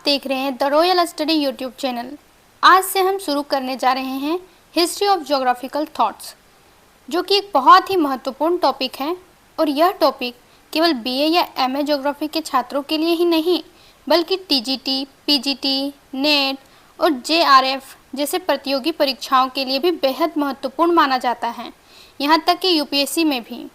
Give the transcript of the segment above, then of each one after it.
देख रहे हैं the royal study YouTube channel. आज से हम शुरू करने जा रहे हैं हिस्ट्री ऑफ ज्योग्राफिकल थॉट्स, जो कि एक बहुत ही महत्वपूर्ण टॉपिक है। और यह टॉपिक केवल बीए या एमए ज्योग्राफी के छात्रों के लिए ही नहीं, बल्कि टीजीटी, पीजीटी, नेट और जेआरएफ जैसे प्रतियोगी परीक्षाओं के लिए भी बेहद महत्वपूर्ण माना जाता है, यहाँ तक कि यूपीएससी में भी।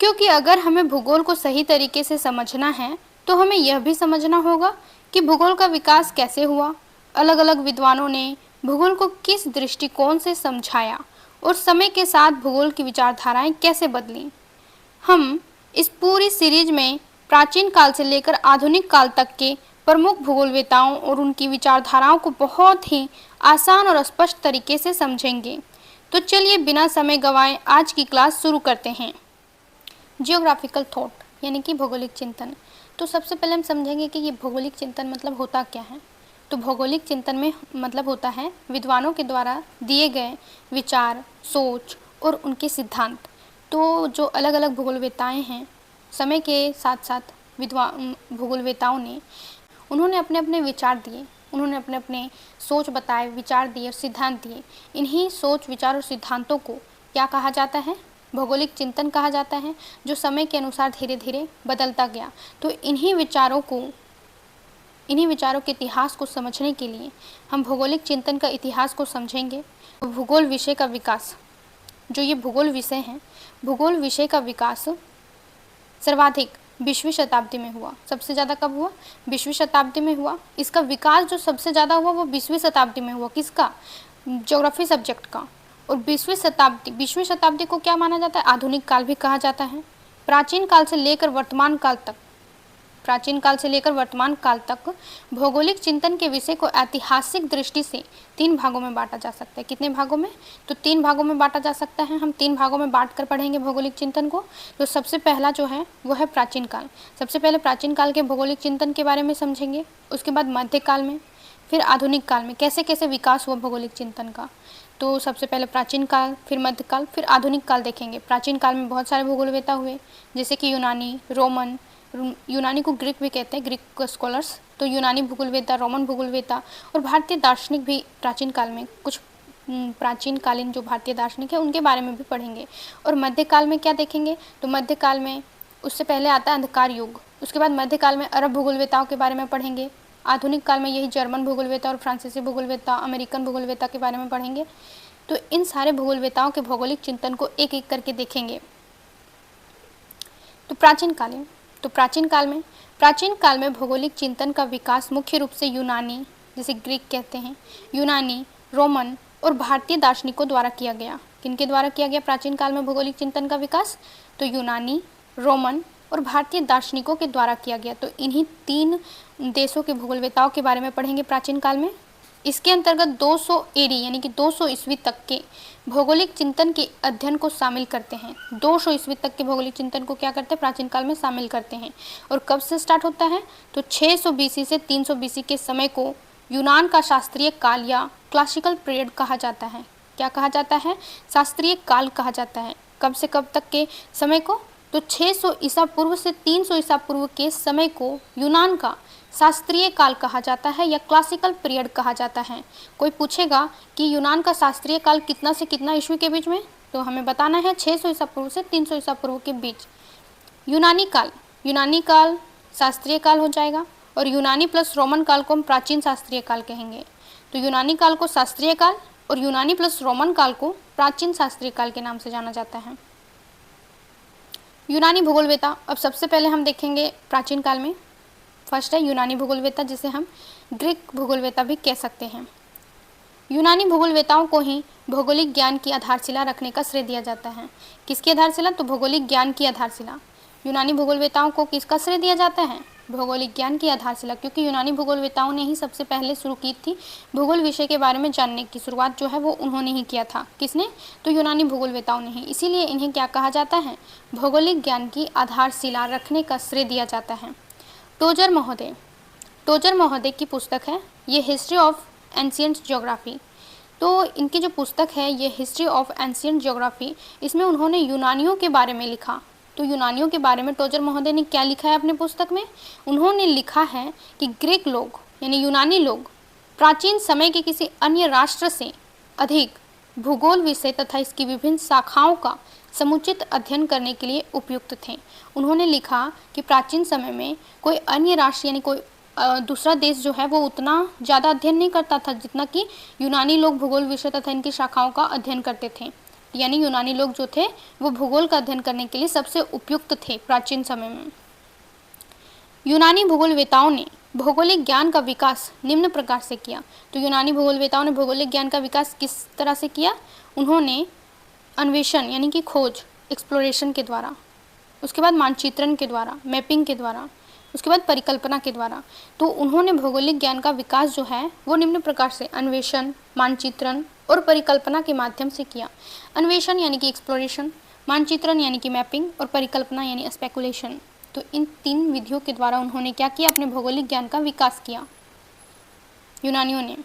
क्योंकि अगर हमें भूगोल को सही तरीके से समझना है तो हमें यह भी समझना होगा कि भूगोल का विकास कैसे हुआ, अलग अलग विद्वानों ने भूगोल को किस दृष्टिकोण से समझाया और समय के साथ भूगोल की विचारधाराएं कैसे बदलीं। हम इस पूरी सीरीज में प्राचीन काल से लेकर आधुनिक काल तक के प्रमुख भूगोलवेताओं और उनकी विचारधाराओं को बहुत ही आसान और स्पष्ट तरीके से समझेंगे। तो चलिए बिना समय गंवाए आज की क्लास शुरू करते हैं। जियोग्राफिकल थॉट यानी कि भौगोलिक चिंतन। तो सबसे पहले हम समझेंगे कि ये भौगोलिक चिंतन मतलब होता क्या है। तो भौगोलिक चिंतन में मतलब होता है विद्वानों के द्वारा दिए गए विचार, सोच और उनके सिद्धांत। तो जो अलग अलग भूगोलवेताएं हैं, समय के साथ साथ भूगोलवेताओं ने उन्होंने अपने अपने विचार दिए, उन्होंने अपने अपने सोच बताए, विचार दिए और सिद्धांत दिए। इन्हीं सोच, विचार और सिद्धांतों को क्या कहा जाता है? भौगोलिक चिंतन कहा जाता है, जो समय के अनुसार धीरे धीरे बदलता गया। तो इन्हीं विचारों के इतिहास को समझने के लिए हम भौगोलिक चिंतन का इतिहास को समझेंगे। भूगोल विषय का विकास, जो ये भूगोल विषय है, भूगोल विषय का विकास सर्वाधिक 20वीं शताब्दी में हुआ। सबसे ज़्यादा कब हुआ? 20वीं शताब्दी में हुआ। इसका विकास जो सबसे ज़्यादा हुआ वो 20वीं शताब्दी में हुआ। किसका? ज्योग्राफी सब्जेक्ट का। और 20वीं शताब्दी को क्या माना जाता है? आधुनिक काल भी कहा जाता है। प्राचीन काल से लेकर वर्तमान काल तक भौगोलिक चिंतन के विषय को ऐतिहासिक दृष्टि से 3 भागों में बांटा जा सकता है। कितने भागों में? तो 3 भागों में बांटा जा सकता है। हम 3 भागों में बांट कर पढ़ेंगे भौगोलिक चिंतन को। तो सबसे पहला जो है वो है प्राचीन काल। सबसे पहले प्राचीन काल के भौगोलिक चिंतन के बारे में समझेंगे। उसके बाद मध्यकाल में, फिर आधुनिक काल में कैसे कैसे विकास हुआ भौगोलिक चिंतन का। तो सबसे पहले प्राचीन काल, फिर मध्यकाल, फिर आधुनिक काल देखेंगे। प्राचीन काल में बहुत सारे भूगोलवेता हुए, जैसे कि यूनानी, रोमन, यूनानी को ग्रीक भी कहते हैं, ग्रीक स्कॉलर्स। तो यूनानी भूगोलवेता, रोमन भूगोलवेता और भारतीय दार्शनिक भी प्राचीन काल में, कुछ प्राचीन कालीन जो भारतीय दार्शनिक है उनके बारे में भी पढ़ेंगे। और मध्यकाल में क्या देखेंगे? तो मध्यकाल में उससे पहले आता है अंधकार युग। उसके बाद मध्यकाल में अरब भूगोलवेताओं के बारे में पढ़ेंगे। आधुनिक काल में यही जर्मन भूगोलवेता और फ्रांसीसी भूगोलवेता, अमेरिकन भूगोलवेता के बारे में पढ़ेंगे। तो इन सारे भूगोलवेताओं के भौगोलिक चिंतन को एक एक करके देखेंगे। तो प्राचीन काल में भौगोलिक चिंतन का विकास मुख्य रूप से यूनानी, जिसे ग्रीक कहते हैं, यूनानी, रोमन और भारतीय दार्शनिकों द्वारा किया गया। किनके द्वारा किया गया प्राचीन काल में भौगोलिक चिंतन का विकास? तो यूनानी, रोमन और भारतीय दार्शनिकों के द्वारा किया गया। तो इन्हीं 3 देशों के भूगोलवेताओं के बारे में पढ़ेंगे प्राचीन काल में। इसके अंतर्गत 200 एडी यानी कि 200 ईस्वी तक के भौगोलिक चिंतन के अध्ययन को शामिल करते हैं। 200 ईस्वी तक के भौगोलिक चिंतन को क्या करते हैं? प्राचीन काल में शामिल करते हैं। और कब से स्टार्ट होता है? तो 600 बीसी से 300 बीसी के समय को यूनान का शास्त्रीय काल या क्लासिकल पीरियड कहा जाता है। क्या कहा जाता है? शास्त्रीय काल कहा जाता है। कब से कब तक के समय को? तो 600 ईसा पूर्व से 300 ईसा पूर्व के समय को यूनान का शास्त्रीय काल कहा जाता है या क्लासिकल पीरियड कहा जाता है। कोई पूछेगा कि यूनान का शास्त्रीय काल कितना से कितना ईस्वी के बीच में, तो हमें बताना है 600 ईसा पूर्व से 300 ईसा पूर्व के बीच। यूनानी काल शास्त्रीय काल हो जाएगा और यूनानी प्लस रोमन काल को हम प्राचीन शास्त्रीय काल कहेंगे। तो यूनानी काल को शास्त्रीय काल और यूनानी प्लस रोमन काल को प्राचीन शास्त्रीय काल के नाम से जाना जाता है। यूनानी भूगोलवेता, अब सबसे पहले हम देखेंगे प्राचीन काल में। फर्स्ट है यूनानी भूगोलवेता, जिसे हम ग्रीक भूगोलवेता भी कह सकते हैं। यूनानी भूगोलवेताओं को ही भौगोलिक ज्ञान की आधारशिला रखने का श्रेय दिया जाता है। किसकी आधारशिला? तो भौगोलिक ज्ञान की आधारशिला। यूनानी भूगोलवेताओं को किसका श्रेय दिया जाता है? भौगोलिक ज्ञान की आधारशिला, क्योंकि यूनानी भूगोलवेताओं ने ही सबसे पहले शुरू की थी भूगोल विषय के बारे में जानने की शुरुआत जो है वो उन्होंने ही किया था। किसने? तो यूनानी भूगोलवेताओं ने ही। इसीलिए इन्हें क्या कहा जाता है? भौगोलिक ज्ञान की आधारशिला रखने का श्रेय दिया जाता है। टोजर महोदय की पुस्तक है ये हिस्ट्री ऑफ एंशिएंट ज्योग्राफी। तो इनकी जो पुस्तक है ये हिस्ट्री ऑफ एंशिएंट ज्योग्राफी, इसमें उन्होंने यूनानियों के बारे में लिखा। तो यूनानियों के बारे में टोजर महोदय ने क्या लिखा है अपने पुस्तक में? उन्होंने लिखा है कि ग्रीक लोग यानी यूनानी लोग प्राचीन समय के किसी अन्य राष्ट्र से अधिक भूगोल विषय तथा इसकी विभिन्न शाखाओं का समुचित अध्ययन करने के लिए उपयुक्त थे। उन्होंने लिखा कि प्राचीन समय में कोई अन्य राष्ट्र यानी कोई दूसरा देश जो है वो उतना ज़्यादा अध्ययन नहीं करता था जितना कि यूनानी लोग भूगोल विषय तथा इनकी शाखाओं का अध्ययन करते थे। यानी यूनानी लोग जो थे वो भूगोल का अध्ययन करने के लिए सबसे उपयुक्त थे प्राचीन समय में। यूनानी भूगोलवेताओं ने भौगोलिक ज्ञान का विकास निम्न प्रकार से किया। तो यूनानी भूगोलवेताओं ने भौगोलिक ज्ञान का विकास किस तरह से किया? उन्होंने अन्वेषण यानी कि खोज, एक्सप्लोरेशन के द्वारा, उसके बाद मानचित्रण के द्वारा, मैपिंग के द्वारा, उसके बाद परिकल्पना के द्वारा। तो उन्होंने भौगोलिक ज्ञान का विकास जो है वो निम्न प्रकार से अन्वेषण, मानचित्रण और परिकल्पना के माध्यम से किया। अन्वेषण यानी कि एक्सप्लोरेशन, मानचित्रण यानी कि मैपिंग और परिकल्पना यानी स्पेकुलेशन। तो इन 3 विधियों के द्वारा उन्होंने क्या किया? अपने भौगोलिक ज्ञान का विकास किया यूनानियों ने।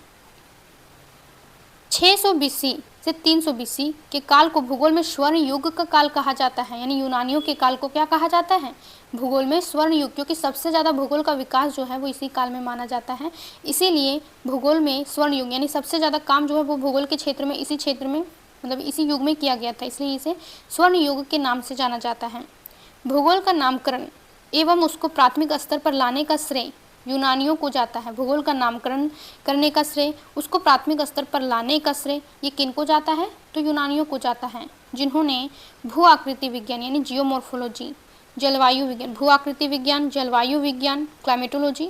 600 BC से 300 BC के काल को भूगोल में स्वर्ण युग का काल कहा जाता है। यानी यूनानियों के काल को क्या कहा जाता है? भूगोल में स्वर्ण युग, क्योंकि सबसे ज़्यादा भूगोल का विकास जो है वो इसी काल में माना जाता है। इसीलिए भूगोल में स्वर्ण युग यानी सबसे ज़्यादा काम जो है वो भूगोल के क्षेत्र में, इसी क्षेत्र में, मतलब इसी युग में किया गया था, इसलिए इसे स्वर्ण युग के नाम से जाना जाता है। भूगोल का नामकरण एवं उसको प्राथमिक स्तर पर लाने का श्रेय यूनानियों को जाता है। भूगोल का नामकरण करने का श्रेय, उसको प्राथमिक स्तर पर लाने का श्रेय ये किनको जाता है? तो यूनानियों को जाता है, जिन्होंने भू आकृति विज्ञान यानी जियोमॉर्फोलॉजी, जलवायु विज्ञान, भू आकृति विज्ञान, जलवायु विज्ञान, क्लाइमेटोलॉजी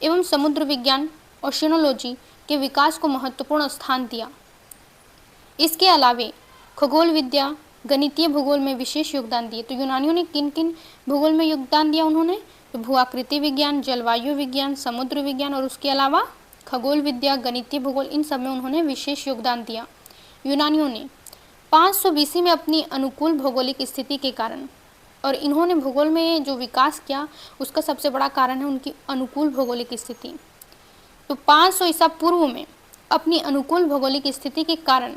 एवं समुद्र विज्ञान, ओशिनोलॉजी के विकास को महत्वपूर्ण स्थान दिया। इसके अलावे खगोल विद्या, गणितीय भूगोल में विशेष योगदान दिए। तो यूनानियों ने किन किन भूगोल में योगदान दिया? उन्होंने तो भू आकृति विज्ञान, जलवायु विज्ञान, समुद्र विज्ञान और उसके अलावा खगोल विद्या, गणितीय भूगोल, इन सब में उन्होंने विशेष योगदान दिया। यूनानियों ने 500 BC में अपनी अनुकूल भौगोलिक स्थिति के कारण, और इन्होंने भूगोल में जो विकास किया उसका सबसे बड़ा कारण है उनकी अनुकूल भौगोलिक स्थिति। तो 500 ईसा पूर्व में अपनी अनुकूल भौगोलिक स्थिति के कारण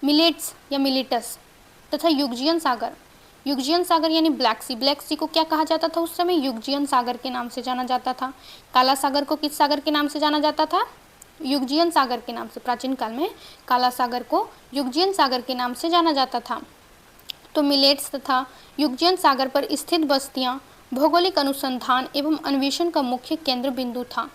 मिलेट्स या मिलेटस तथा यूग्जियन सागर यानी ब्लैक सी को क्या कहा जाता था? उस समय यूग्जियन सागर के नाम से जाना जाता था। काला सागर को किस सागर के नाम से जाना जाता था? यूग्जियन सागर के नाम से। प्राचीन काल में काला सागर को यूग्जियन सागर के नाम से जाना जाता था। तो मिलेट्स तथा यूग्जियन सागर पर स्थित बस्तियां भौगोलिक अनुसंधान एवं अन्वेषण का मुख्य केंद्र बिंदु था।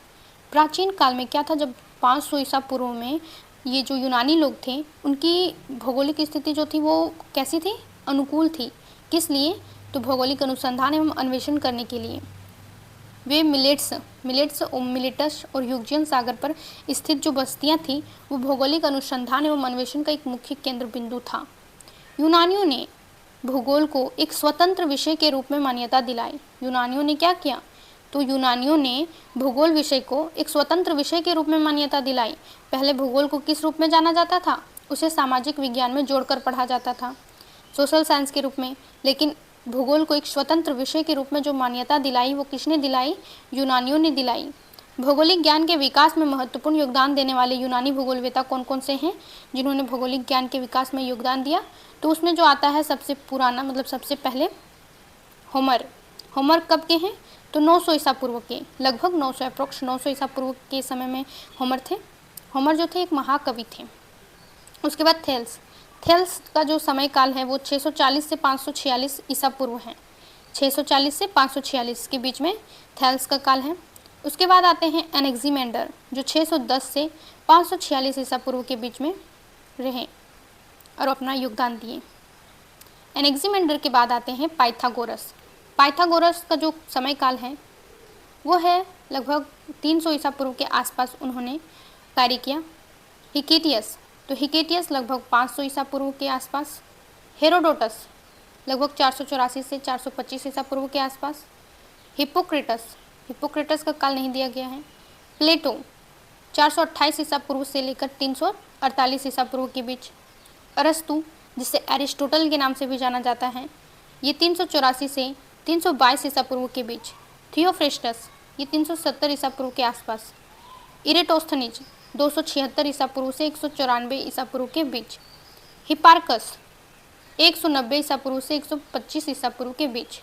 प्राचीन काल में क्या था? जब 500 ईसा पूर्व में ये जो यूनानी लोग थे उनकी भौगोलिक स्थिति जो थी वो कैसी थी? अनुकूल थी। किस लिए? तो भौगोलिक अनुसंधान एवं अन्वेषण करने के लिए। वे मिलेटस और यूग्जियन सागर पर स्थित जो बस्तियां थी वो भौगोलिक अनुसंधान एवं अन्वेषण का एक मुख्य केंद्र बिंदु था। यूनानियों ने भूगोल को एक स्वतंत्र विषय के रूप में मान्यता दिलाई। यूनानियों ने क्या किया? तो यूनानियों ने भूगोल विषय को एक स्वतंत्र विषय के रूप में मान्यता दिलाई। पहले भूगोल को किस रूप में जाना जाता था? उसे सामाजिक विज्ञान में जोड़कर पढ़ा जाता था, सोशल साइंस के रूप में। लेकिन भूगोल को एक स्वतंत्र विषय के रूप में जो मान्यता दिलाई वो किसने दिलाई? यूनानियों ने दिलाई। भौगोलिक ज्ञान के विकास में महत्वपूर्ण योगदान देने वाले यूनानी भूगोलवेता कौन कौन से हैं जिन्होंने भौगोलिक ज्ञान के विकास में योगदान दिया? तो उसमें जो आता है सबसे पुराना, मतलब सबसे पहले होमर कब के हैं? तो 900 ईसा पूर्व के, लगभग 900 ईसा पूर्व के समय में होमर थे। होमर जो थे एक महाकवि थे। उसके बाद थेल्स का जो समय काल है वो 640 से 546 ईसा पूर्व है। 640 से 546 के बीच में थेल्स का काल है। उसके बाद आते हैं एनेक्सीमेंडर जो 610 से 546 ईसा पूर्व के बीच में रहे और अपना योगदान दिए। एनेक्सीमेंडर के बाद आते हैं पाइथागोरस का जो समय काल है वो है लगभग 300 ईसा पूर्व के आसपास उन्होंने कार्य किया। हिकेटियस लगभग 500 ईसा पूर्व के आसपास। हेरोडोटस लगभग 484 से 425 ईसा पूर्व के आसपास। हिप्पोक्रेटस का काल नहीं दिया गया है। प्लेटो 428 ईसा पूर्व से लेकर 348 ईसा पूर्व के बीच। अरस्तु जिसे एरिस्टोटल के नाम से भी जाना जाता है, ये 384 से 322 ईसा पूर्व के बीच। थियोफ्रेस्टस ये 370 ईसा पूर्व के आसपास। इरेटोस्थनीज 276 ईसा पूर्व से 194 ईसा पूर्व के बीच। हिपार्कस 190 ईसा पूर्व से 125 ईसा पूर्व के बीच।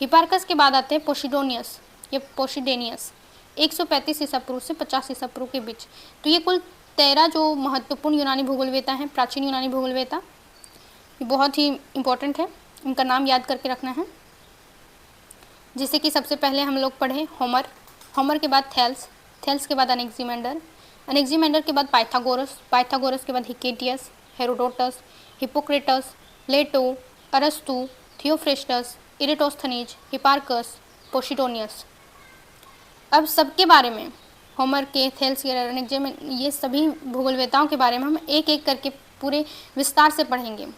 हिपार्कस के बाद आते हैं पोसिडोनियस 135 ईसा पूर्व से 50 ईसा पूर्व के बीच। तो ये कुल 13 जो महत्वपूर्ण यूनानी भूगोलवेता हैं, प्राचीन यूनानी भूगोलवेता, ये बहुत ही इम्पोर्टेंट है, इनका नाम याद करके रखना है। जैसे कि सबसे पहले हम लोग पढ़े होमर, होमर के बाद थेल्स, थेल्स के बाद अनेक्सीमेंडर, अनेक्सीमेंडर के बाद पाइथागोरस, पाइथागोरस के बाद हिकेटियस, हेरोडोटस, हिपोक्रेटस, प्लेटो, अरस्तु, थियोफ्रेस्टस, इरेटोस्थनीज, हिपार्कस, पोसिडोनियस। अब सबके बारे में, होमर के, थेल्स के, अनेक्सीमेंडर, ये सभी भूगोलवेताओं के बारे में हम एक एक करके पूरे विस्तार से पढ़ेंगे।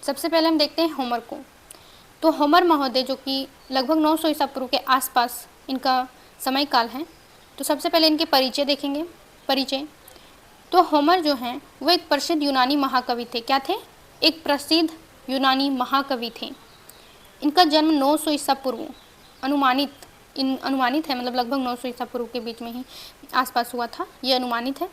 सबसे पहले हम देखते हैं होमर को। तो होमर महोदय जो कि लगभग 900 ईसा पूर्व के आसपास इनका समय काल है। तो सबसे पहले इनके परिचय देखेंगे। परिचय, तो होमर जो हैं वो एक प्रसिद्ध यूनानी महाकवि थे। क्या थे? एक प्रसिद्ध यूनानी महाकवि थे। इनका जन्म 900 ईसा पूर्व अनुमानित है, मतलब लगभग 900 ईसा पूर्व के बीच में ही आसपास हुआ था, ये अनुमानित है।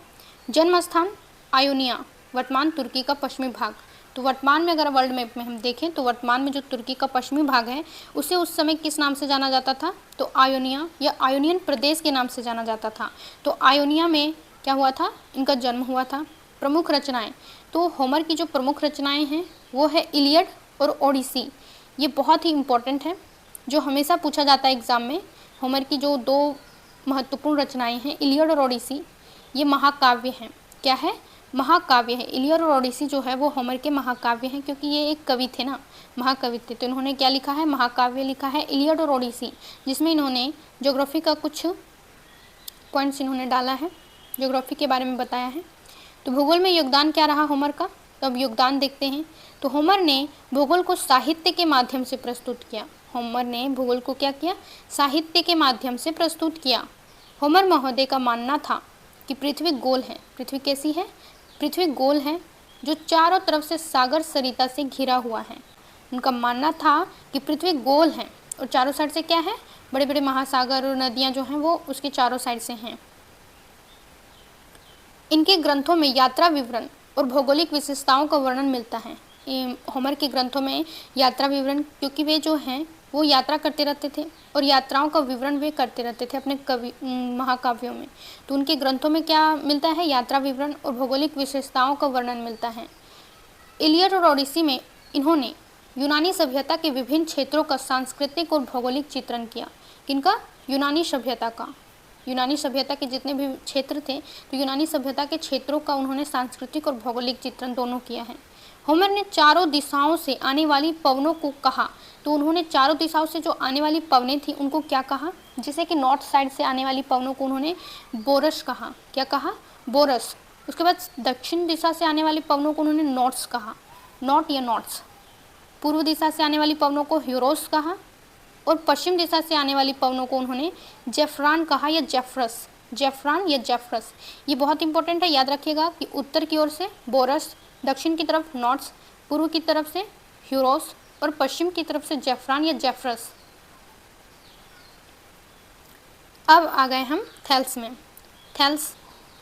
जन्म स्थान आयोनिया, वर्तमान तुर्की का पश्चिमी भाग। तो वर्तमान में अगर वर्ल्ड मैप में हम देखें तो वर्तमान में जो तुर्की का पश्चिमी भाग है उसे उस समय किस नाम से जाना जाता था? तो आयोनिया या आयोनियन प्रदेश के नाम से जाना जाता था। तो आयोनिया में क्या हुआ था? इनका जन्म हुआ था। प्रमुख रचनाएं, तो होमर की जो प्रमुख रचनाएं हैं वो है इलियड और ओडिसी। ये बहुत ही इम्पोर्टेंट है, जो हमेशा पूछा जाता है एग्जाम में। होमर की जो दो महत्वपूर्ण रचनाएं हैं इलियड और ओडिसी, ये महाकाव्य हैं। क्या है? महाकाव्य है। इलियड और ओडिसी जो है वो होमर के महाकाव्य हैं, क्योंकि ये एक कवि थे ना, महाकवि थे। तो इन्होंने क्या लिखा है? महाकाव्य लिखा है इलियड और ओडिसी, जिसमें इन्होंने ज्योग्राफी का कुछ पॉइंट्स इन्होंने डाला है, ज्योग्राफी के बारे में बताया है। तो भूगोल में योगदान क्या रहा होमर का? तो अब योगदान देखते हैं। तो होमर ने भूगोल को साहित्य के माध्यम से प्रस्तुत किया। होमर ने भूगोल को क्या किया? साहित्य के माध्यम से प्रस्तुत किया। होमर महोदय का मानना था कि पृथ्वी गोल है। पृथ्वी कैसी है? पृथ्वी गोल है, जो चारों तरफ से सागर सरिता से घिरा हुआ है। उनका मानना था कि पृथ्वी गोल है और चारों साइड से क्या है? बड़े बड़े महासागर और नदियां जो हैं वो उसके चारों साइड से हैं। इनके ग्रंथों में यात्रा विवरण और भौगोलिक विशेषताओं का वर्णन मिलता है। होमर के ग्रंथों में यात्रा विवरण, क्योंकि वे जो हैं वो यात्रा करते रहते थे और यात्राओं का विवरण वे करते रहते थे अपने महाकाव्यों में। तो उनके ग्रंथों में क्या मिलता है? यात्रा विवरण और भौगोलिक विशेषताओं का वर्णन मिलता है। इलियड और ओडिसी में इन्होंने यूनानी सभ्यता के विभिन्न क्षेत्रों का सांस्कृतिक और भौगोलिक चित्रण किया। किनका? यूनानी सभ्यता का। यूनानी सभ्यता के जितने भी क्षेत्र थे, तो यूनानी सभ्यता के क्षेत्रों का उन्होंने सांस्कृतिक और भौगोलिक चित्रण दोनों किया है। होमर ने चारों दिशाओं से आने वाली पवनों को कहा। तो उन्होंने चारों दिशाओं से जो आने वाली पवनें थी उनको क्या कहा? जैसे कि नॉर्थ साइड से आने वाली पवनों को उन्होंने बोरस कहा। क्या कहा? बोरस। उसके बाद दक्षिण दिशा से आने वाली पवनों को उन्होंने नॉर्ट्स कहा, नॉर्ट या नॉर्ट्स। पूर्व दिशा से आने वाली पवनों को ह्यूरोस कहा और पश्चिम दिशा से आने वाली पवनों को उन्होंने जेफ्रान कहा या जेफ्रस, जेफ्रान या जेफ्रस। ये बहुत इंपॉर्टेंट है, याद रखिएगा कि उत्तर की ओर से बोरस, दक्षिण की तरफ नॉर्ट्स, पूर्व की तरफ से ह्यूरोस और पश्चिम की तरफ से जेफ्रान या जेफ्रस। अब आ गए हम थेल्स में। थेल्स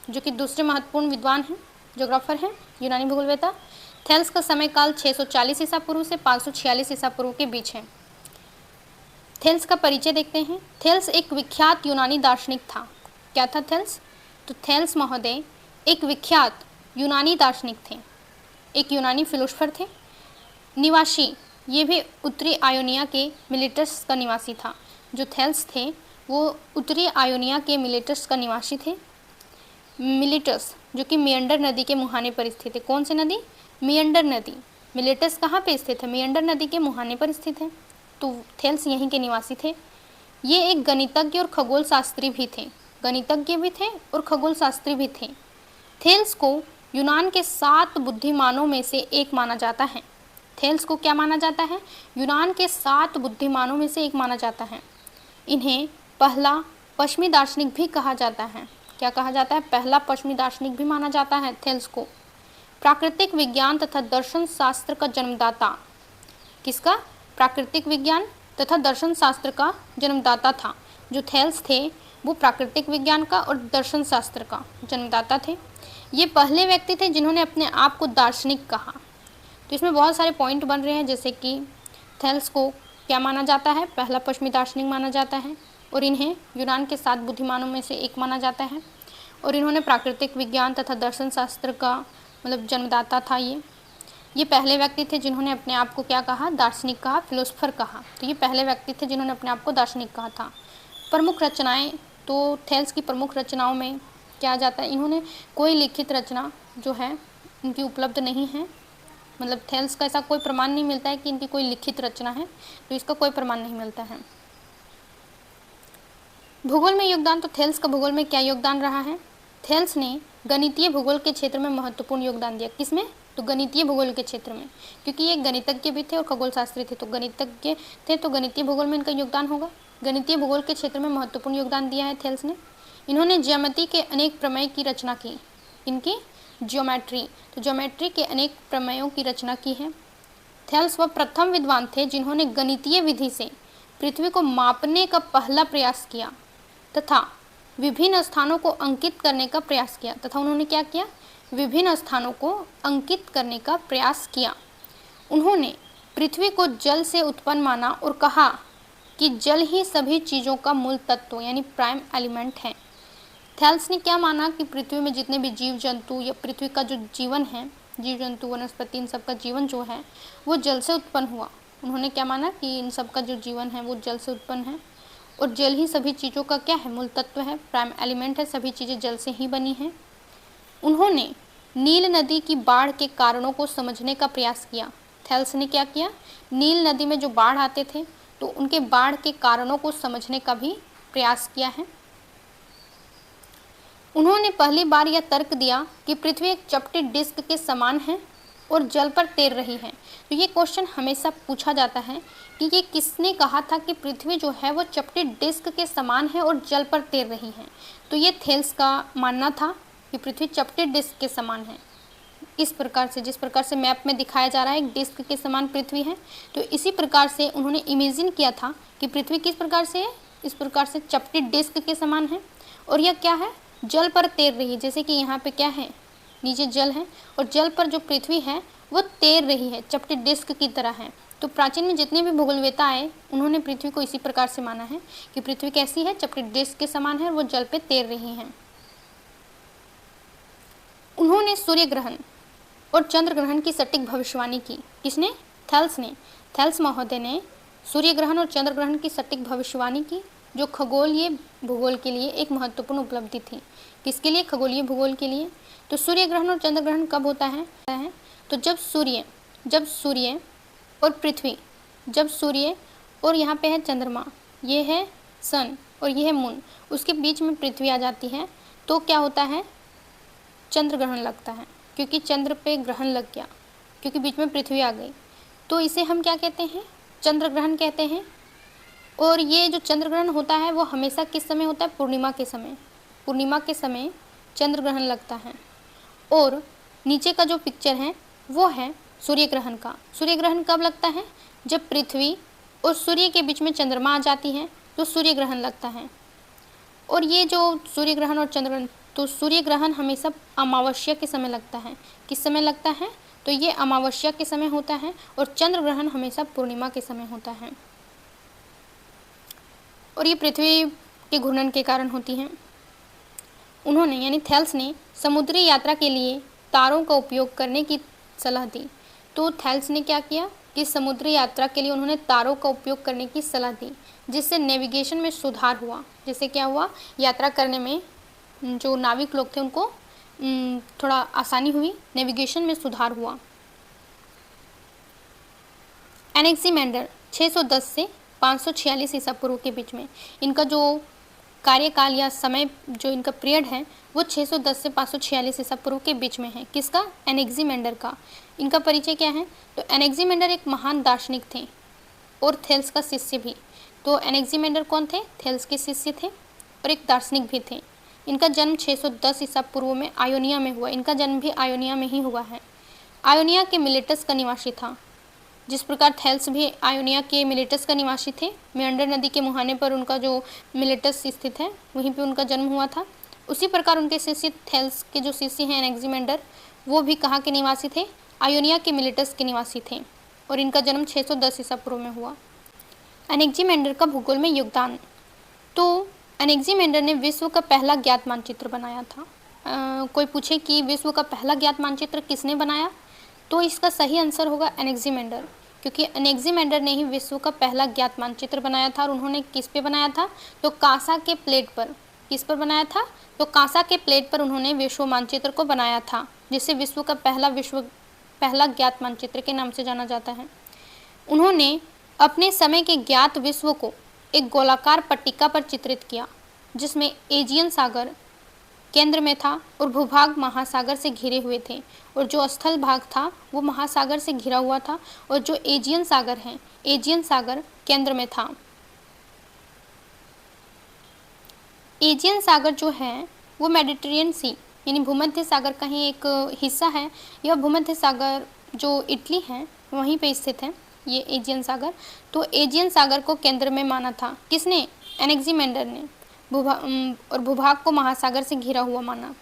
जो कि दूसरे महत्वपूर्ण विद्वान हैं, ज्योग्राफर हैं, यूनानी भूगोलवेता। थेल्स का समय काल 640 ईसा पूर्व से 546 ईसा पूर्व के बीच है। थेल्स का परिचय देखते हैं। थेल्स एक विख्यात यूनानी दार्शनिक था। क्या था थेल्स? तो थेल्स महोदय एक विख्यात यूनानी दार्शनिक थे, एक यूनानी फिलोसफर थे। निवासी, ये भी उत्तरी आयोनिया के मिलेटस का निवासी था। जो थेल्स थे वो उत्तरी आयोनिया के मिलेटस का निवासी थे। मिलेटस जो कि मियंडर नदी के मुहाने पर स्थित है। कौन सी नदी? मियंडर नदी। मिलेटस कहाँ पे स्थित है? मियंडर नदी के मुहाने पर स्थित है। तो थेल्स यहीं के निवासी थे। ये एक गणितज्ञ और खगोल शास्त्री भी थे, गणितज्ञ भी थे और खगोल शास्त्री भी थे। थेल्स को यूनान के 7 बुद्धिमानों में से एक माना जाता है। थेल्स को क्या माना जाता है? यूनान के 7 बुद्धिमानों में से एक माना जाता है। इन्हें पहला पश्चिमी दार्शनिक भी कहा जाता है। क्या कहा जाता है? पहला पश्चिमी दार्शनिक भी माना जाता है थेल्स को। प्राकृतिक विज्ञान तथा दर्शन शास्त्र का जन्मदाता। किसका? प्राकृतिक विज्ञान तथा दर्शन शास्त्र का जन्मदाता था। जो थेल्स थे वो प्राकृतिक विज्ञान का और दर्शन शास्त्र का जन्मदाता थे। ये पहले व्यक्ति थे जिन्होंने अपने आप को दार्शनिक कहा। तो इसमें बहुत सारे पॉइंट बन रहे हैं, जैसे कि थेल्स को क्या माना जाता है? पहला पश्चिमी दार्शनिक माना जाता है और इन्हें यूनान के 7 बुद्धिमानों में से एक माना जाता है। और इन्होंने प्राकृतिक विज्ञान तथा दर्शन शास्त्र का मतलब जन्मदाता था। ये पहले व्यक्ति थे जिन्होंने अपने आप को क्या कहा, दार्शनिक कहा, फिलोसोफर कहा। तो ये पहले व्यक्ति थे जिन्होंने अपने आप को दार्शनिक कहा था। प्रमुख रचनाएं, तो थेल्स की प्रमुख रचनाओं में क्या जाता है, इन्होंने कोई लिखित रचना जो है इनकी उपलब्ध नहीं है। मतलब थेल्स का ऐसा कोई प्रमाण नहीं मिलता है कि इनकी कोई लिखित रचना है, तो इसका कोई प्रमाण नहीं मिलता है। भूगोल में योगदान, तो थेल्स का भूगोल में क्या योगदान रहा है? थेल्स ने गणितीय भूगोल के क्षेत्र में महत्वपूर्ण योगदान दिया। किसमें? तो गणितीय भूगोल के क्षेत्र में, क्योंकि ये गणितज्ञ भी थे और खगोल शास्त्री थे। तो गणितज्ञ थे तो गणितीय भूगोल में इनका योगदान होगा। गणितीय भूगोल के क्षेत्र में महत्वपूर्ण योगदान दिया है थेल्स ने। इन्होंने ज्यामिति के अनेक प्रमेय की रचना की। इनकी ज्योमेट्री, तो ज्योमेट्री के अनेक प्रमेयों की रचना की है। थेल्स वह प्रथम विद्वान थे जिन्होंने गणितीय विधि से पृथ्वी को मापने का पहला प्रयास किया तथा विभिन्न स्थानों को अंकित करने का प्रयास किया। तथा उन्होंने क्या किया? विभिन्न स्थानों को अंकित करने का प्रयास किया। उन्होंने पृथ्वी को जल से उत्पन्न माना और कहा कि जल ही सभी चीज़ों का मूल तत्व यानी प्राइम एलिमेंट है। थेल्स ने क्या माना कि पृथ्वी में जितने भी जीव जंतु या पृथ्वी का जो जीवन है, जीव जंतु वनस्पति, इन सब का जीवन जो है वो जल से उत्पन्न हुआ। उन्होंने क्या माना कि इन सब का जो जीवन है वो जल से उत्पन्न है और जल ही सभी चीज़ों का क्या है, मूल तत्व है, प्राइम एलिमेंट है, सभी चीज़ें जल से ही बनी हैं। उन्होंने नील नदी की बाढ़ के कारणों को समझने का प्रयास किया। थेल्स ने क्या किया? नील नदी में जो बाढ़ आते थे तो उनके बाढ़ के कारणों को समझने का भी प्रयास किया है। उन्होंने पहली बार यह तर्क दिया कि पृथ्वी एक चपटी डिस्क के समान है और जल पर तैर रही है। तो ये क्वेश्चन हमेशा पूछा जाता है कि ये किसने कहा था कि पृथ्वी जो है वो चपटी डिस्क के समान है और जल पर तैर रही है? तो ये थेल्स का मानना था कि पृथ्वी चपटी डिस्क के समान है। इस प्रकार से, जिस प्रकार से मैप में दिखाया जा रहा है एक डिस्क के समान पृथ्वी है, तो इसी प्रकार से उन्होंने इमेजिन किया था कि पृथ्वी किस प्रकार से है, इस प्रकार से चपटी डिस्क के समान है और यह क्या है, जल पर तैर रही है। जैसे कि यहाँ पे क्या है, नीचे जल है और जल पर जो पृथ्वी है वो तैर रही है, चपटी डिस्क की तरह है। तो प्राचीन में जितने भी भूगोलवेता आए उन्होंने पृथ्वी को इसी प्रकार से माना है कि पृथ्वी कैसी है, चपटी डिस्क के समान है, वो जल पे तैर रही है। उन्होंने सूर्य ग्रहण और चंद्र ग्रहण की सटीक भविष्यवाणी की। किसने? थेल्स ने। थेल्स महोदय ने सूर्य ग्रहण और चंद्र ग्रहण की सटीक भविष्यवाणी की, जो खगोलीय भूगोल के लिए एक महत्वपूर्ण उपलब्धि थी। किसके लिए? खगोलीय भूगोल के लिए। तो सूर्य ग्रहण और चंद्र ग्रहण कब होता है? तो जब सूर्य और पृथ्वी, जब सूर्य और यहाँ पे है चंद्रमा, ये है सन और ये है मून, उसके बीच में पृथ्वी आ जाती है तो क्या होता है, चंद्र ग्रहण लगता है। क्योंकि चंद्र पे ग्रहण लग गया, क्योंकि बीच में पृथ्वी आ गई, तो इसे हम क्या कहते हैं, चंद्र ग्रहण कहते हैं। और ये जो चंद्र ग्रहण होता है वो हमेशा किस समय होता है? पूर्णिमा के समय। पूर्णिमा के समय चंद्र ग्रहण लगता है। और नीचे का जो पिक्चर है वो है सूर्य ग्रहण का। सूर्य ग्रहण कब लगता है? जब पृथ्वी और सूर्य के बीच में चंद्रमा आ जाती है तो सूर्य ग्रहण लगता है। और ये जो सूर्य ग्रहण और चंद्र ग्रहण, तो सूर्य ग्रहण हमेशा अमावस्या के समय लगता है। किस समय लगता है? तो ये अमावस्या के समय होता है और चंद्र ग्रहण हमेशा पूर्णिमा के समय होता है और ये पृथ्वी के घूर्णन के कारण होती हैं। उन्होंने यानी थेल्स ने समुद्री यात्रा के लिए तारों का उपयोग करने की सलाह दी। तो थेल्स ने क्या किया कि समुद्री यात्रा के लिए उन्होंने तारों का उपयोग करने की सलाह दी, जिससे नेविगेशन में सुधार हुआ। जिससे क्या हुआ, यात्रा करने में जो नाविक लोग थे उनको थोड़ा आसानी हुई, नेविगेशन में सुधार हुआ। एनेक्सिमेंडर 610 से 546 ईसा पूर्व के बीच में, इनका जो कार्यकाल या समय जो इनका पीरियड है वो 610 से 546 ईसा पूर्व के बीच में है। किसका? एनेक्सिमेंडर का। इनका परिचय क्या है? तो एनेक्सिमेंडर एक महान दार्शनिक थे और थेल्स का शिष्य भी। तो एनेक्सिमेंडर कौन थे? थेल्स के शिष्य थे और एक दार्शनिक भी थे। इनका जन्म 610 ईसा पूर्व में आयोनिया में हुआ। इनका जन्म भी आयोनिया में ही हुआ है। आयोनिया के मिलेटस का निवासी था। जिस प्रकार थेल्स भी आयोनिया के मिलेटस का निवासी थे, मेंडर नदी के मुहाने पर उनका जो मिलेटस स्थित है वहीं पे उनका जन्म हुआ था, उसी प्रकार उनके शिष्य थेल्स के जो शिष्य हैं एनेक्सिमेंडर, वो भी कहाँ के निवासी थे? आयोनिया के मिलेटस के निवासी थे और इनका जन्म 610 ईसा पूर्व में हुआ। एनेक्सिमेंडर का भूगोल में योगदान। तो एनेक्सीमेंडर ने विश्व का पहला ज्ञात मानचित्र बनाया था। कोई पूछे कि विश्व का पहला ज्ञात मानचित्र किसने बनाया, तो इसका सही आंसर होगा एनेक्सीमेंडर, क्योंकि एनेक्सीमेंडर ने ही विश्व का पहला ज्ञात मानचित्र बनाया था। और उन्होंने किस पे बनाया था, तो कांसा के प्लेट पर। किस पर बनाया था, तो कांसा के प्लेट पर उन्होंने विश्व मानचित्र को बनाया था, जिसे विश्व का पहला ज्ञात मानचित्र के नाम से जाना जाता है। उन्होंने अपने समय के ज्ञात विश्व को एक गोलाकार पट्टिका पर चित्रित किया, जिसमें एजियन सागर केंद्र में था और भूभाग महासागर से घिरे हुए थे, और जो स्थल भाग था वो महासागर से घिरा हुआ था, और जो एजियन सागर है, एजियन सागर केंद्र में था। एजियन सागर जो है वो मेडिटेरियन सी यानी भूमध्य सागर का ही एक हिस्सा है। यह भूमध्य सागर जो इटली है वहीं पे स्थित है, ये एजियन सागर। तो एजियन सागर को केंद्र में माना था, किसने, एनेक्सीमेंडर ने। और भूभाग को महासागर से घिरा हुआ माना।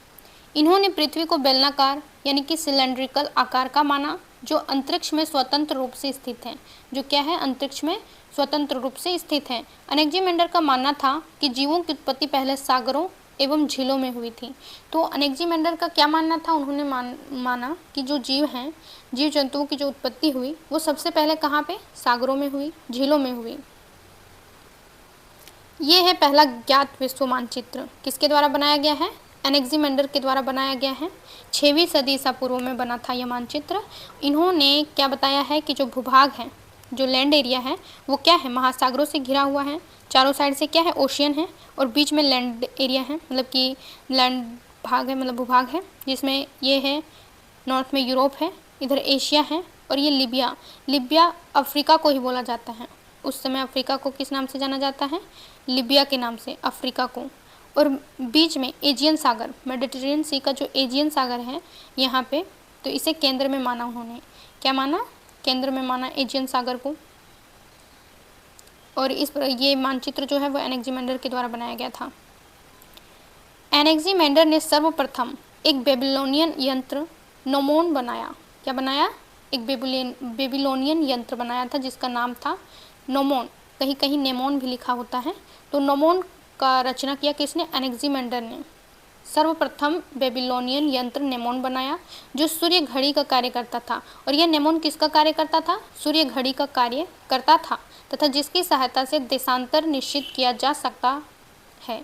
इन्होंने पृथ्वी को बेलनाकार यानी कि सिलेंड्रिकल आकार का माना, जो अंतरिक्ष में स्वतंत्र रूप से स्थित है। जो क्या है, अंतरिक्ष में स्वतंत्र रूप से स्थित है। एनेक्सीमेंडर का मानना था कि जीवों की उत्पत्ति पहले सागरों एवं झीलों में हुई थी। तो एनेक्सीमेंडर का क्या मानना था, उन्होंने माना कि जो जीव हैं, जीव जंतुओं की जो उत्पत्ति हुई वो सबसे पहले कहाँ पे, सागरों में हुई, झीलों में हुई। ये है पहला ज्ञात विश्व मानचित्र, किसके द्वारा बनाया गया है, एनेक्सीमेंडर के द्वारा बनाया गया है। 6वीं सदी ईसा पूर्व में बना था यह मानचित्र। इन्होंने क्या बताया है कि जो भूभाग है, जो लैंड एरिया है वो क्या है, महासागरों से घिरा हुआ है। चारों साइड से क्या है, ओशियन है, और बीच में लैंड एरिया है, मतलब कि लैंड भाग है, मतलब भूभाग है, जिसमें ये है नॉर्थ में यूरोप है, इधर एशिया है, और ये लिबिया अफ्रीका को ही बोला जाता है। उस समय अफ्रीका को किस नाम से जाना जाता है, लिबिया के नाम से अफ्रीका को। और बीच में एजियन सागर, मेडिटेरियन सी का जो एजियन सागर है यहाँ पे, तो इसे केंद्र में माना उन्होंने। क्या माना, केंद्र में माना एजियन सागर को। और ये मानचित्र जो है वो एनेक्सीमेंडर के द्वारा बनाया गया था। एनेक्सीमेंडर ने सर्वप्रथम एक बेबीलोनियन यंत्र नोमोन बनाया। क्या बनाया, एक बेबीलोनियन यंत्र बनाया था जिसका नाम था नोमोन। कहीं कहीं नेमोन भी लिखा होता है। तो नोमोन का रचना किया किसने, एनेक्सीमेंडर ने। सर्वप्रथम बेबीलोनियन यंत्र नेमोन बनाया, जो सूर्य घड़ी का कार्य करता था। और यह नेमोन किसका कार्य करता था, सूर्य घड़ी का कार्य करता था, तथा जिसकी सहायता से देशांतर निश्चित किया जा सकता है।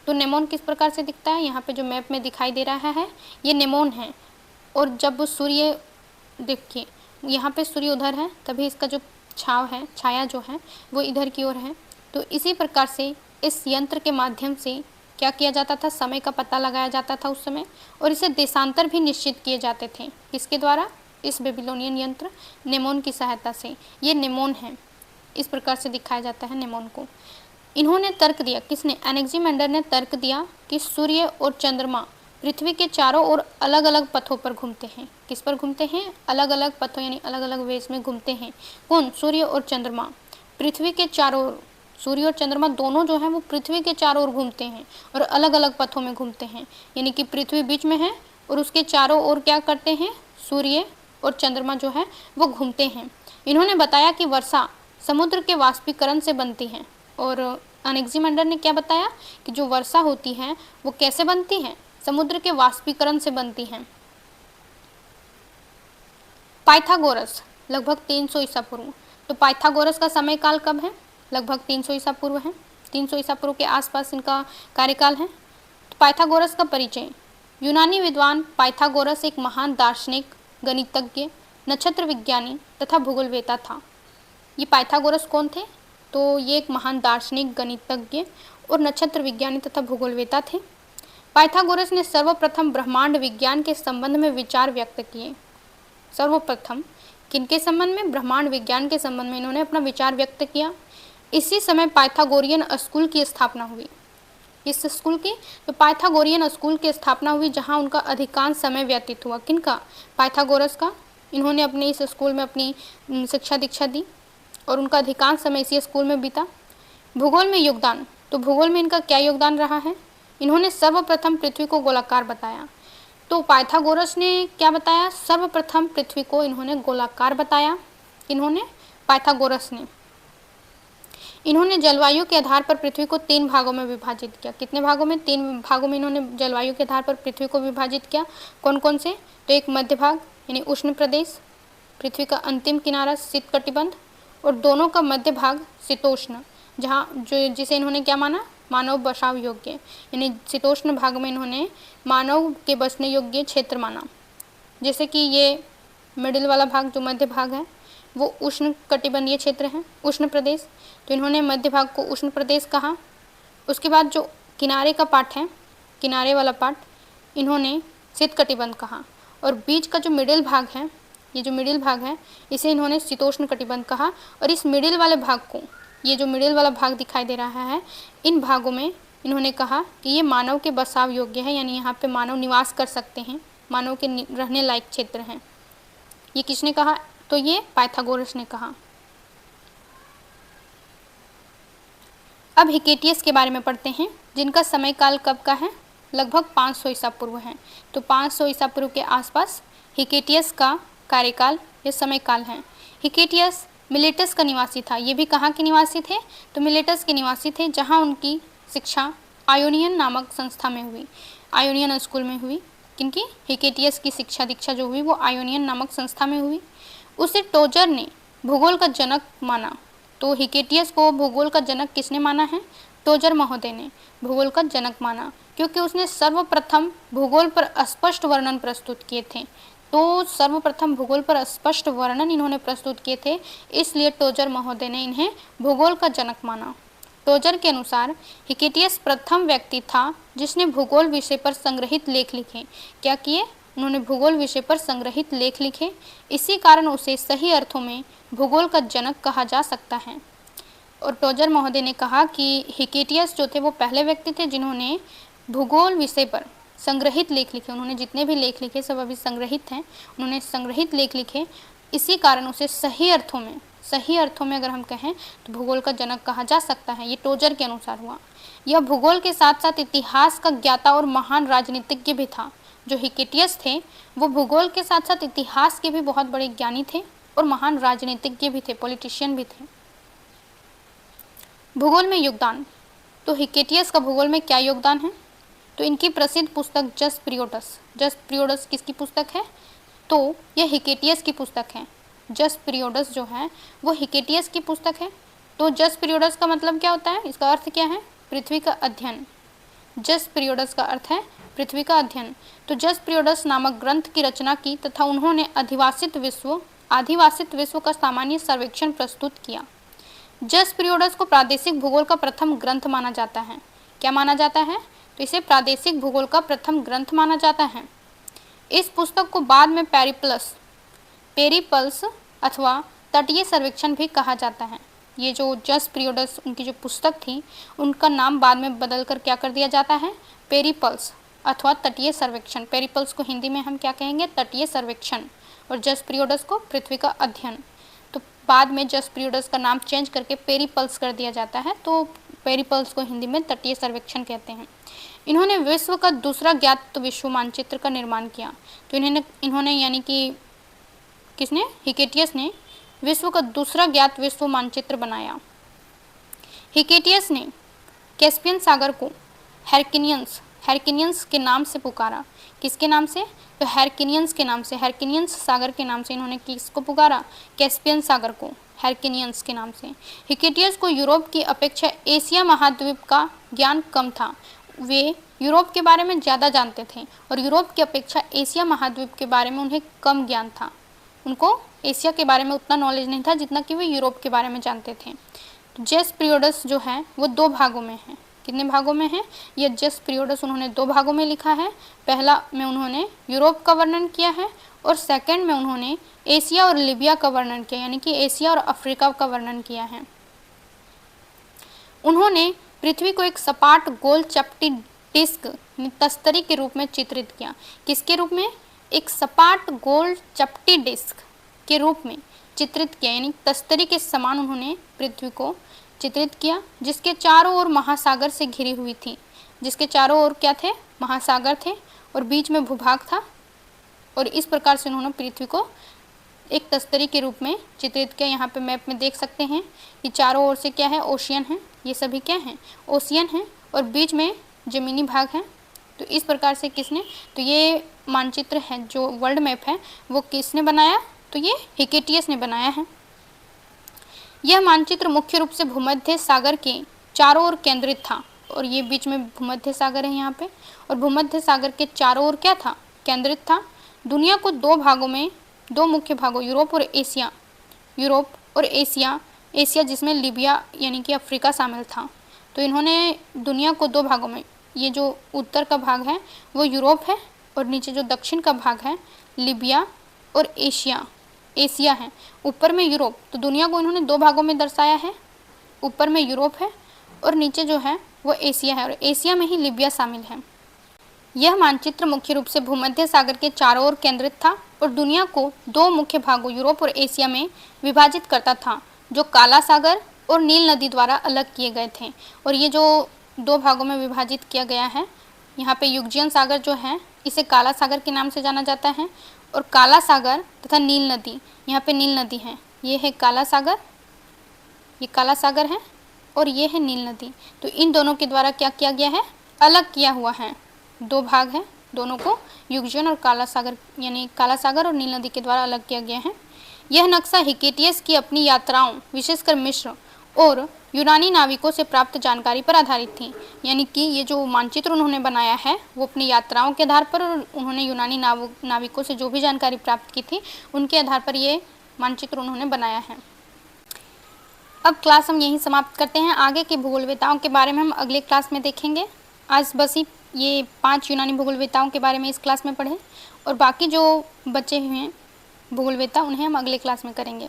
तो नेमोन किस प्रकार से दिखता है, यहाँ पे जो मैप में दिखाई दे रहा है ये नेमोन है। और जब सूर्य, देखिए यहाँ पे सूर्य उधर है, तभी इसका जो छाव है, छाया जो है वो इधर की ओर है। तो इसी प्रकार से इस यंत्र के माध्यम से क्या किया जाता था, समय का पता लगाया जाता था उस समय, और इसे देशांतर भी निश्चित किए जाते थे। किसके द्वारा, इस बेबीलोनियन यंत्र नेमोन की सहायता से। ये नेमोन है, इस प्रकार से दिखाया जाता है नेमोन को। इन्होंने तर्क दिया, किसने, एनेक्सीमेंडर ने तर्क दिया कि सूर्य और चंद्रमा पृथ्वी के चारों ओर अलग अलग पथों पर घूमते हैं। किस पर घूमते हैं, अलग अलग पथों यानी अलग अलग वेज में घूमते हैं। कौन, सूर्य और चंद्रमा पृथ्वी के चारों ओर। सूर्य और चंद्रमा दोनों जो हैं वो पृथ्वी के चारों ओर घूमते हैं और अलग अलग पथों में घूमते हैं, यानी कि पृथ्वी बीच में है और उसके चारों ओर क्या करते हैं, सूर्य और चंद्रमा जो है वो घूमते हैं। इन्होंने बताया कि वर्षा समुद्र के वाष्पीकरण से बनती है। और एनेक्सीमेंडर ने क्या बताया कि जो वर्षा होती है वो कैसे बनती है, समुद्र के वाष्पीकरण से बनती है। पाइथागोरस लगभग 300 ईसा पूर्व। तो पाइथागोरस का समय काल कब है, लगभग 300 ईसा पूर्व है। 300 ईसा पूर्व के आसपास इनका कार्यकाल है। तो पाइथागोरस का परिचय, यूनानी विद्वान पाइथागोरस एक महान दार्शनिक, गणितज्ञ, नक्षत्र विज्ञानी तथा भूगोलवेता था। ये पाइथागोरस कौन थे, तो ये एक महान दार्शनिक, गणितज्ञ और नक्षत्र विज्ञानी तथा भूगोलवेता थे। पाइथागोरस ने सर्वप्रथम ब्रह्मांड विज्ञान के संबंध में विचार व्यक्त किए। सर्वप्रथम किनके संबंध में, ब्रह्मांड विज्ञान के संबंध में इन्होंने अपना विचार व्यक्त किया। इसी समय पाइथागोरियन स्कूल की स्थापना हुई। इस स्कूल की, तो पाइथागोरियन स्कूल की स्थापना हुई, जहां उनका अधिकांश समय व्यतीत हुआ। किनका, पाइथागोरस का। इन्होंने अपने इस स्कूल में अपनी शिक्षा दीक्षा दी और उनका अधिकांश समय इसी स्कूल में बीता। भूगोल में योगदान, तो भूगोल में इनका क्या योगदान रहा है, इन्होंने सर्वप्रथम पृथ्वी को गोलाकार बताया। तो पाइथागोरस ने क्या बताया, सर्वप्रथम पृथ्वी को इन्होंने गोलाकार बताया। इन्होंने, पाइथागोरस ने। इन्होंने जलवायु के आधार पर पृथ्वी को 3 भागों में विभाजित किया। कितने भागों में? 3 भागों में इन्होंने जलवायु के आधार पर पृथ्वी को विभाजित किया। कौन कौन से? तो एक मध्य भाग यानी उष्ण प्रदेश, पृथ्वी का अंतिम किनारा शीत कटिबंध, और दोनों का मध्य भाग शीतोष्ण, जहाँ जो जिसे इन्होंने क्या माना? मानव बसाव योग्य, यानी शीतोष्ण भाग में इन्होंने मानव के बसने योग्य क्षेत्र माना। जैसे कि ये मिडिल वाला भाग जो मध्य भाग है वो उष्ण कटिबंधीय क्षेत्र है, उष्ण प्रदेश, तो इन्होंने मध्य भाग को उष्ण प्रदेश कहा। उसके बाद जो किनारे का पार्ट है, किनारे वाला पार्ट, इन्होंने शीत कटिबंध कहा। और बीच का जो मिडिल भाग है, ये जो मिडिल भाग है इसे इन्होंने शीतोष्ण कटिबंध कहा। और इस मिडिल वाले भाग को, ये जो मिडिल वाला भाग दिखाई दे रहा है, इन भागों में इन्होंने कहा कि ये मानव के बसाव योग्य है, यानी यहाँ पे मानव निवास कर सकते हैं, मानव के रहने लायक क्षेत्र हैं। ये किसने कहा? तो ये पाइथागोरस ने कहा। अब हिकेटियस के बारे में पढ़ते हैं, जिनका समय काल कब का है? लगभग 500 ईसा पूर्व है। तो 500 ईसा पूर्व के आसपास हिकेटियस का कार्यकाल या समय काल है। हिकेटियस मिलेटस का निवासी था। ये भी कहाँ के निवासी थे? तो मिलेटस के निवासी थे, जहाँ उनकी शिक्षा आयोनियन नामक संस्था में हुई, आयोनियन स्कूल में हुई। किनकी? हिकेटियस की शिक्षा दीक्षा जो हुई वो आयोनियन नामक संस्था में हुई। उसे टोजर ने भूगोल का जनक माना। तो हिकेटियस को भूगोल का जनक किसने माना है? टोजर महोदय ने भूगोल का जनक माना, क्योंकि उसने सर्वप्रथम भूगोल पर स्पष्ट वर्णन प्रस्तुत किए थे। तो सर्वप्रथम भूगोल पर स्पष्ट वर्णन इन्होंने प्रस्तुत किए थे, इसलिए टोजर महोदय ने इन्हें भूगोल का जनक माना। टोजर के अनुसार हिकेटियस प्रथम व्यक्ति था जिसने भूगोल विषय पर संग्रहित लेख लिखे। क्या किए? उन्होंने भूगोल विषय पर संग्रहित लेख लिखे। इसी कारण उसे सही अर्थों में भूगोल का जनक कहा जा सकता है। और टोजर महोदय ने कहा कि हिकेटियस जो थे वो पहले व्यक्ति थे जिन्होंने भूगोल विषय पर संग्रहित लेख लिखे। उन्होंने जितने भी लेख लिखे सब अभी संग्रहित हैं, उन्होंने संग्रहित लेख लिखे, इसी कारण उसे सही अर्थों में अगर हम कहें तो भूगोल का जनक कहा जा सकता है। ये टोजर के अनुसार हुआ। यह भूगोल के साथ साथ इतिहास का ज्ञाता और महान राजनीतिज्ञ भी था। जो हिकेटियस थे वो भूगोल के साथ साथ इतिहास के भी बहुत बड़े ज्ञानी थे और महान राजनीतिज्ञ भी थे, पॉलिटिशियन भी थे। भूगोल में योगदान। तो हिकेटियस का भूगोल में क्या योगदान है? तो इनकी प्रसिद्ध पुस्तक जस पीरियोडस किसकी पुस्तक है? तो यह हिकेटियस की पुस्तक है। जस पीरियोडस जो है वो हिकेटियस की पुस्तक है। तो जस पीरियोडस का मतलब क्या होता है? इसका अर्थ क्या है? पृथ्वी का अध्ययन। जस पीरियोडस का अर्थ है पृथ्वी का अध्ययन। तो जस पीरियोडस नामक ग्रंथ की रचना की तथा उन्होंने आदिवासित विश्व का सामान्य सर्वेक्षण प्रस्तुत किया। जस पीरियोडस को प्रादेशिक भूगोल का प्रथम ग्रंथ माना जाता है। क्या माना जाता है? तो इसे प्रादेशिक भूगोल का प्रथम ग्रंथ माना जाता है। इस पुस्तक को बाद में पेरिपल्स अथवा तटीय सर्वेक्षण भी कहा जाता है। ये जो जस पीरियोडस उनकी जो पुस्तक थी उनका नाम बाद में बदलकर क्या कर दिया जाता है? पेरिपल्स अथवा तटीय सर्वेक्षण। पेरिपल्स को हिंदी में हम क्या कहेंगे? तटीय सर्वेक्षण। और जस पीरियोडस को पृथ्वी का अध्ययन। तो बाद में जस पीरियोडस का नाम चेंज करके पेरिपल्स कर दिया जाता है। तो पेरिपल्स को हिंदी में तटीय सर्वेक्षण कहते हैं। इन्होंने विश्व का दूसरा ज्ञात विश्व मानचित्र का निर्माण किया। तो इन्होंने यानी कि किसने? हिकेटियस ने विश्व का दूसरा ज्ञात विश्व मानचित्र बनाया। हिकेटियस ने कैस्पियन सागर को हेरकिनियंस के नाम से पुकारा। किसके नाम से? तो हेरकिनियंस के नाम से, हेरकिनियंस सागर के नाम से इन्होंने किसको पुकारा? कैस्पियन सागर को हेरकिनियंस के नाम से। हिकेटियस को यूरोप की अपेक्षा एशिया महाद्वीप का ज्ञान कम था। वे यूरोप के बारे में ज़्यादा जानते थे और यूरोप की अपेक्षा एशिया महाद्वीप के बारे में उन्हें कम ज्ञान था। उनको एशिया के बारे में उतना नॉलेज नहीं था जितना कि वे यूरोप के बारे में जानते थे। तो जस पीरियोडस जो है वो 2 भागों में है। कितने भागों में है? ये जस पीरियोडस उन्होंने 2 भागों में लिखा है। पहला में उन्होंने यूरोप का वर्णन किया है और सेकंड में उन्होंने एशिया और लीबिया का वर्णन किया, यानी कि एशिया और अफ्रीका का वर्णन किया है। उन्होंने पृथ्वी को एक सपाट गोल चपटी डिस्क तस्तरी के रूप में चित्रित किया। किसके रूप में? एक सपाट गोल चपटी डिस्क के रूप में चित्रित किया, यानी तस्तरी के समान उन्होंने पृथ्वी को चित्रित किया, जिसके चारों ओर महासागर से घिरी हुई थी। जिसके चारों ओर क्या थे? महासागर थे और बीच में भूभाग था। और इस प्रकार से उन्होंने पृथ्वी को एक तस्तरी के रूप में चित्रित किया। यहाँ पे मैप में देख सकते हैं कि चारों ओर से क्या है, ओशियन है, ये सभी क्या हैं, ओशियन हैं, और बीच में ज़मीनी भाग है। तो इस प्रकार से किसने, तो ये मानचित्र है जो वर्ल्ड मैप है वो किसने बनाया, तो ये हिकेटियस ने बनाया है। यह मानचित्र मुख्य रूप से भूमध्य सागर के चारों ओर केंद्रित था, और ये बीच में भूमध्य सागर है यहाँ पे, और भूमध्य सागर के चारों ओर क्या था, केंद्रित था। दुनिया को दो भागों में, दो मुख्य भागों यूरोप और एशिया, यूरोप और एशिया, एशिया जिसमें लीबिया यानी कि अफ्रीका शामिल था। तो इन्होंने दुनिया को दो भागों में, ये जो उत्तर का भाग है वो यूरोप है, और नीचे जो दक्षिण का भाग है लीबिया और एशिया, एशिया है, ऊपर में यूरोप। तो दुनिया को इन्होंने दो भागों में दर्शाया है, ऊपर में यूरोप है और नीचे जो है वो एशिया है, और एशिया में ही लीबिया शामिल है। यह मानचित्र मुख्य रूप से भूमध्य सागर के चारों ओर केंद्रित था और दुनिया को दो मुख्य भागों यूरोप और एशिया में विभाजित करता था, जो काला सागर और नील नदी द्वारा अलग किए गए थे। और ये जो दो भागों में विभाजित किया गया है, यहाँ पे यूग्जियन सागर जो है इसे काला सागर के नाम से जाना जाता है, और काला सागर तथा नील नदी, यहाँ पे नील नदी है, ये है काला सागर, ये काला सागर है, और ये है नील नदी। तो इन दोनों के द्वारा क्या किया गया है, अलग किया हुआ है, दो भाग हैं, दोनों को यूग्जियन और काला सागर यानी काला सागर और नील नदी के द्वारा अलग किया गया है। यह नक्शा हिकेटियस की अपनी यात्राओं, विशेषकर मिस्र और यूनानी नाविकों से प्राप्त जानकारी पर आधारित थी। यानी कि ये जो मानचित्र उन्होंने बनाया है वो अपनी यात्राओं के आधार पर, और उन्होंने यूनानी नाविकों से जो भी जानकारी प्राप्त की थी उनके आधार पर ये मानचित्र उन्होंने बनाया है। अब क्लास हम यहीं समाप्त करते हैं। आगे के भूगोलवेताओं के बारे में हम अगले क्लास में देखेंगे। आज बस ही ये 5 यूनानी भूगोलवेताओं के बारे में इस क्लास में पढ़े, और बाकी जो बचे हुए हैं भूगोलवेता उन्हें हम अगले क्लास में करेंगे।